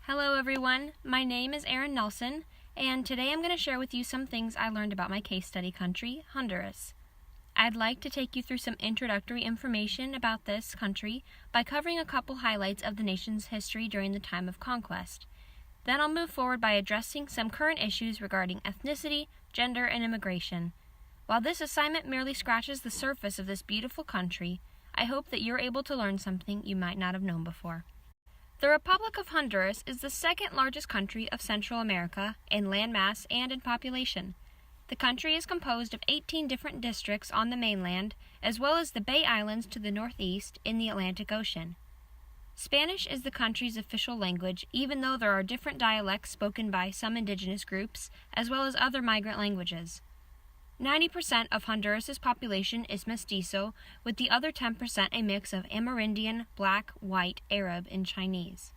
Hello everyone, my name is Erin Nelson, and today I'm going to share with you some things I learned about my case study country, Honduras. I'd like to take you through some introductory information about this country by covering a couple highlights of the nation's history during the time of conquest. Then I'll move forward by addressing some current issues regarding ethnicity, gender, and immigration. While this assignment merely scratches the surface of this beautiful country, I hope that you're able to learn something you might not have known before. The Republic of Honduras is the second largest country of Central America in landmass and in population. The country is composed of 18 different districts on the mainland, as well as the Bay Islands to the northeast in the Atlantic Ocean. Spanish is the country's official language, even though there are different dialects spoken by some indigenous groups, as well as other migrant languages. 90% of Honduras' population is mestizo, with the other 10% a mix of Amerindian, Black, White, Arab, and Chinese.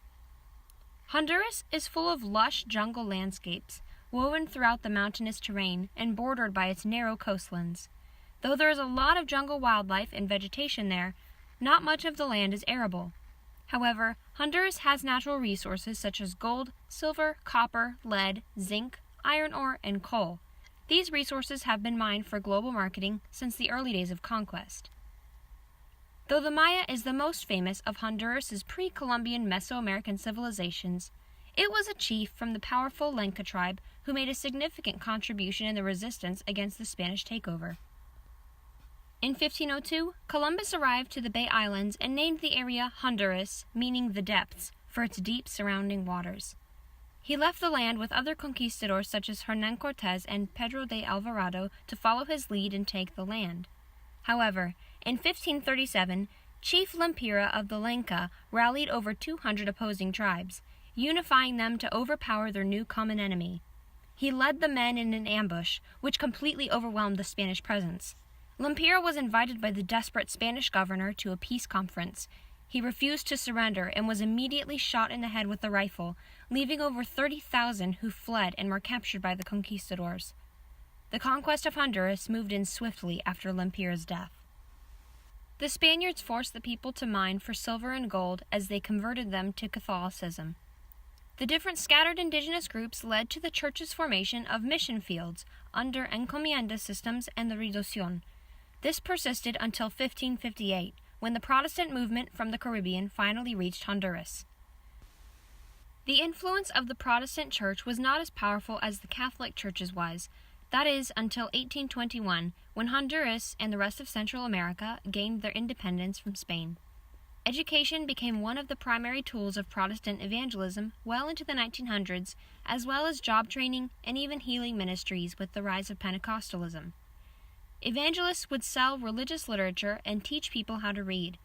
Honduras is full of lush jungle landscapes, woven throughout the mountainous terrain and bordered by its narrow coastlands. Though there is a lot of jungle wildlife and vegetation there, not much of the land is arable. However, Honduras has natural resources such as gold, silver, copper, lead, zinc, iron ore, and coal. These resources have been mined for global marketing since the early days of conquest. Though the Maya is the most famous of Honduras' pre-Columbian Mesoamerican civilizations, it was a chief from the powerful Lenca tribe who made a significant contribution in the resistance against the Spanish takeover. In 1502, Columbus arrived to the Bay Islands and named the area Honduras, meaning the depths, for its deep surrounding waters. He left the land with other conquistadors such as Hernán Cortés and Pedro de Alvarado to follow his lead and take the land. However, in 1537, Chief Lempira of the Lenca rallied over 200 opposing tribes, unifying them to overpower their new common enemy. He led the men in an ambush, which completely overwhelmed the Spanish presence. Lempira was invited by the desperate Spanish governor to a peace conference. He refused to surrender and was immediately shot in the head with a rifle, leaving over 30,000 who fled and were captured by the conquistadors. The conquest of Honduras moved in swiftly after Lempira's death. The Spaniards forced the people to mine for silver and gold as they converted them to Catholicism. The different scattered indigenous groups led to the church's formation of mission fields under encomienda systems and the reducción. This persisted until 1558, when the Protestant movement from the Caribbean finally reached Honduras. The influence of the Protestant Church was not as powerful as the Catholic Church's was, that is, until 1821, when Honduras and the rest of Central America gained their independence from Spain. Education became one of the primary tools of Protestant evangelism well into the 1900s, as well as job training and even healing ministries with the rise of Pentecostalism. Evangelists would sell religious literature and teach people how to read.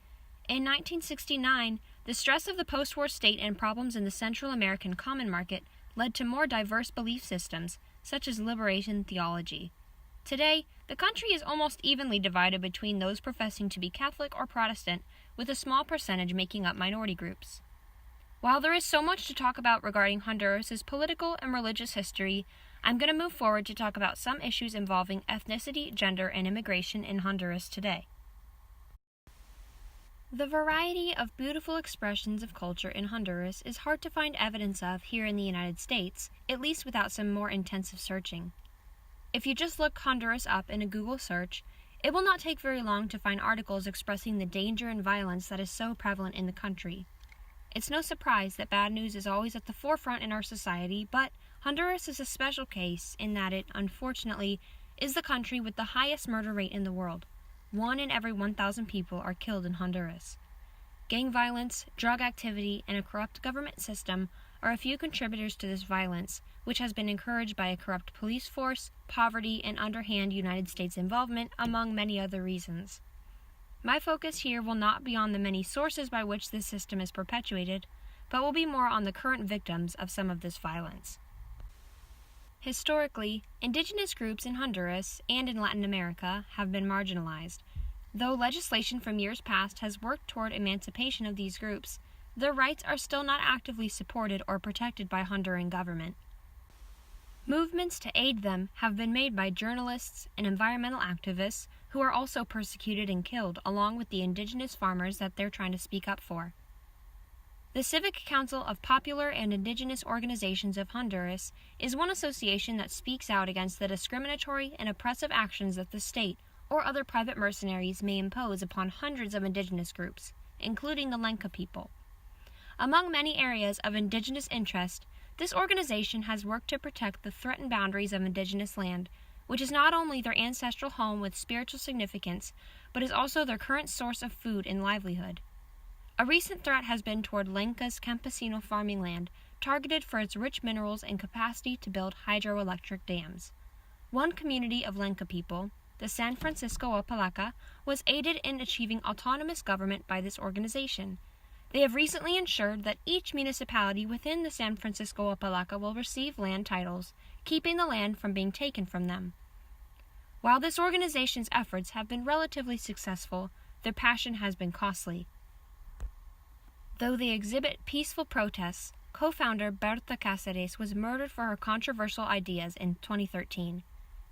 In 1969, the stress of the post-war state and problems in the Central American common market led to more diverse belief systems, such as liberation theology. Today, the country is almost evenly divided between those professing to be Catholic or Protestant, with a small percentage making up minority groups. While there is so much to talk about regarding Honduras' political and religious history, I'm going to move forward to talk about some issues involving ethnicity, gender, and immigration in Honduras today. The variety of beautiful expressions of culture in Honduras is hard to find evidence of here in the United States, at least without some more intensive searching. If you just look Honduras up in a Google search, it will not take very long to find articles expressing the danger and violence that is so prevalent in the country. It's no surprise that bad news is always at the forefront in our society, but Honduras is a special case in that it, unfortunately, is the country with the highest murder rate in the world. 1 in every 1,000 people are killed in Honduras. Gang violence, drug activity, and a corrupt government system are a few contributors to this violence, which has been encouraged by a corrupt police force, poverty, and underhand United States involvement, among many other reasons. My focus here will not be on the many sources by which this system is perpetuated, but will be more on the current victims of some of this violence. Historically, indigenous groups in Honduras and in Latin America have been marginalized. Though legislation from years past has worked toward emancipation of these groups, their rights are still not actively supported or protected by Honduran government. Movements to aid them have been made by journalists and environmental activists who are also persecuted and killed, along with the indigenous farmers that they're trying to speak up for. The Civic Council of Popular and Indigenous Organizations of Honduras is one association that speaks out against the discriminatory and oppressive actions that the state or other private mercenaries may impose upon hundreds of indigenous groups, including the Lenca people. Among many areas of indigenous interest, this organization has worked to protect the threatened boundaries of indigenous land, which is not only their ancestral home with spiritual significance, but is also their current source of food and livelihood. A recent threat has been toward Lenca's campesino farming land, targeted for its rich minerals and capacity to build hydroelectric dams. One community of Lenca people, the San Francisco Opalaca, was aided in achieving autonomous government by this organization. They have recently ensured that each municipality within the San Francisco Opalaca will receive land titles, keeping the land from being taken from them. While this organization's efforts have been relatively successful, their passion has been costly. Though they exhibit peaceful protests, co-founder Berta Cáceres was murdered for her controversial ideas in 2013.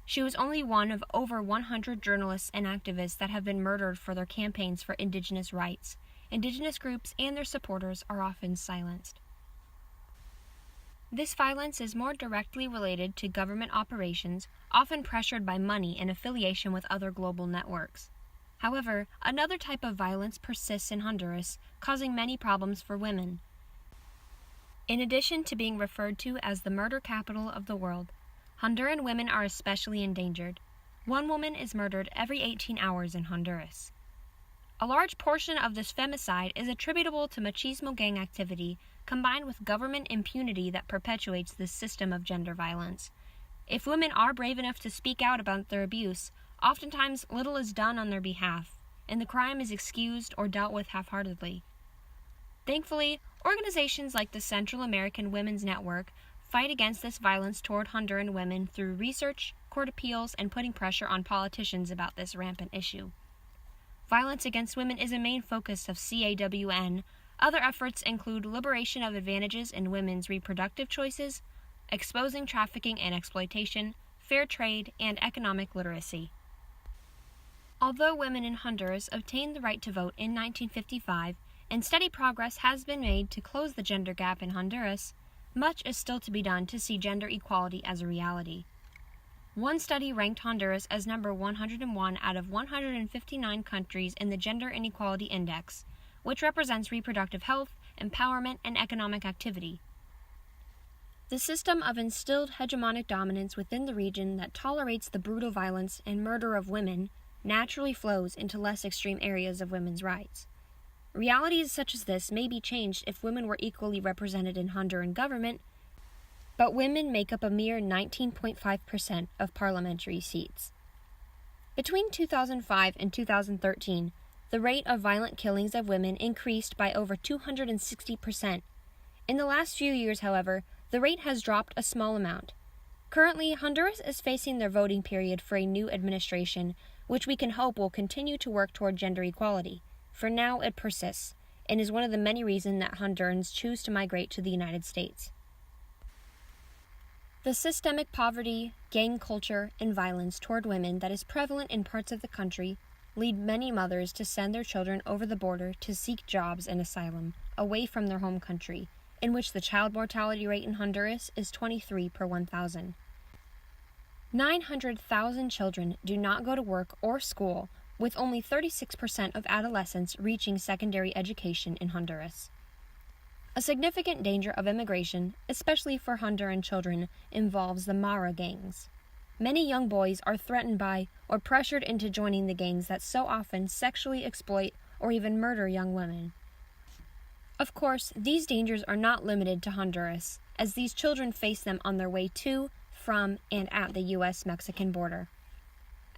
She was only one of over 100 journalists and activists that have been murdered for their campaigns for indigenous rights. Indigenous groups and their supporters are often silenced. This violence is more directly related to government operations, often pressured by money and affiliation with other global networks. However, another type of violence persists in Honduras, causing many problems for women. In addition to being referred to as the murder capital of the world, Honduran women are especially endangered. One woman is murdered every 18 hours in Honduras. A large portion of this femicide is attributable to machismo gang activity, combined with government impunity that perpetuates this system of gender violence. If women are brave enough to speak out about their abuse, oftentimes little is done on their behalf, and the crime is excused or dealt with half-heartedly. Thankfully, organizations like the Central American Women's Network fight against this violence toward Honduran women through research, court appeals, and putting pressure on politicians about this rampant issue. Violence against women is a main focus of CAWN. Other efforts include liberation of advantages in women's reproductive choices, exposing trafficking and exploitation, fair trade, and economic literacy. Although women in Honduras obtained the right to vote in 1955, and steady progress has been made to close the gender gap in Honduras, much is still to be done to see gender equality as a reality. One study ranked Honduras as number 101 out of 159 countries in the Gender Inequality Index, which represents reproductive health, empowerment, and economic activity. The system of instilled hegemonic dominance within the region that tolerates the brutal violence and murder of women naturally flows into less extreme areas of women's rights. Realities such as this may be changed if women were equally represented in Honduran government, but women make up a mere 19.5% of parliamentary seats. Between 2005 and 2013, the rate of violent killings of women increased by over 260%. In the last few years, however, the rate has dropped a small amount. Currently, Honduras is facing their voting period for a new administration, which we can hope will continue to work toward gender equality. For now, it persists, and is one of the many reasons that Hondurans choose to migrate to the United States. The systemic poverty, gang culture, and violence toward women that is prevalent in parts of the country lead many mothers to send their children over the border to seek jobs and asylum, away from their home country, in which the child mortality rate in Honduras is 23 per 1,000. 900,000 children do not go to work or school, with only 36% of adolescents reaching secondary education in Honduras. A significant danger of immigration, especially for Honduran children, involves the Mara gangs. Many young boys are threatened by or pressured into joining the gangs that so often sexually exploit or even murder young women. Of course, these dangers are not limited to Honduras, as these children face them on their way to, from, and at the U.S.-Mexican border.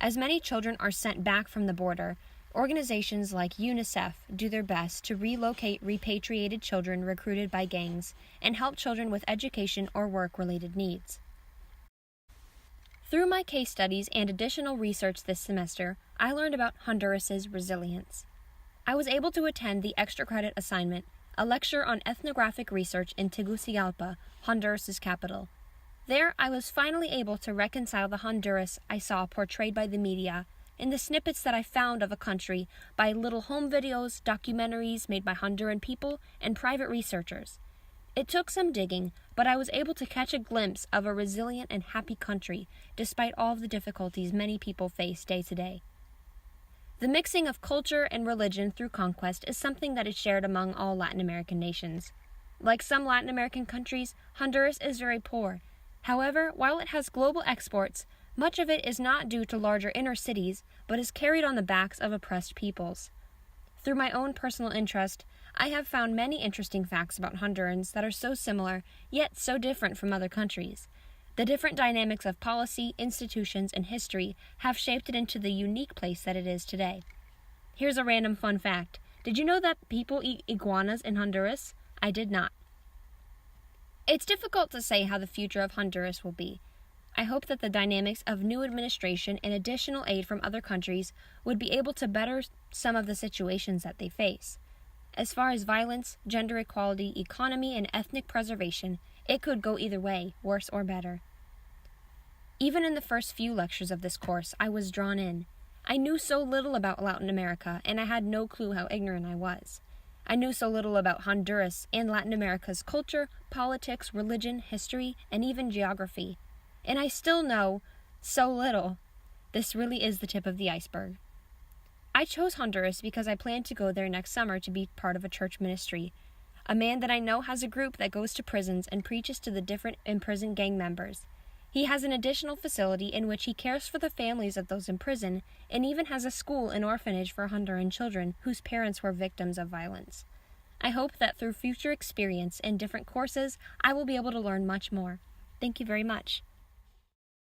As many children are sent back from the border, organizations like UNICEF do their best to relocate repatriated children recruited by gangs and help children with education or work-related needs. Through my case studies and additional research this semester, I learned about Honduras's resilience. I was able to attend the extra credit assignment, a lecture on ethnographic research in Tegucigalpa, Honduras's capital. There, I was finally able to reconcile the Honduras I saw portrayed by the media in the snippets that I found of a country by little home videos, documentaries made by Honduran people, and private researchers. It took some digging, but I was able to catch a glimpse of a resilient and happy country, despite all of the difficulties many people face day to day. The mixing of culture and religion through conquest is something that is shared among all Latin American nations. Like some Latin American countries, Honduras is very poor. However, while it has global exports, much of it is not due to larger inner cities, but is carried on the backs of oppressed peoples. Through my own personal interest, I have found many interesting facts about Hondurans that are so similar, yet so different from other countries. The different dynamics of policy, institutions, and history have shaped it into the unique place that it is today. Here's a random fun fact. Did you know that people eat iguanas in Honduras? I did not. It's difficult to say how the future of Honduras will be. I hope that the dynamics of new administration and additional aid from other countries would be able to better some of the situations that they face. As far as violence, gender equality, economy, and ethnic preservation, it could go either way, worse or better. Even in the first few lectures of this course, I was drawn in. I knew so little about Latin America, and I had no clue how ignorant I was. I knew so little about Honduras and Latin America's culture, politics, religion, history, and even geography. And I still know so little. This really is the tip of the iceberg. I chose Honduras because I plan to go there next summer to be part of a church ministry. A man that I know has a group that goes to prisons and preaches to the different imprisoned gang members. He has an additional facility in which he cares for the families of those in prison, and even has a school and orphanage for Honduran children whose parents were victims of violence. I hope that through future experience and different courses, I will be able to learn much more. Thank you very much.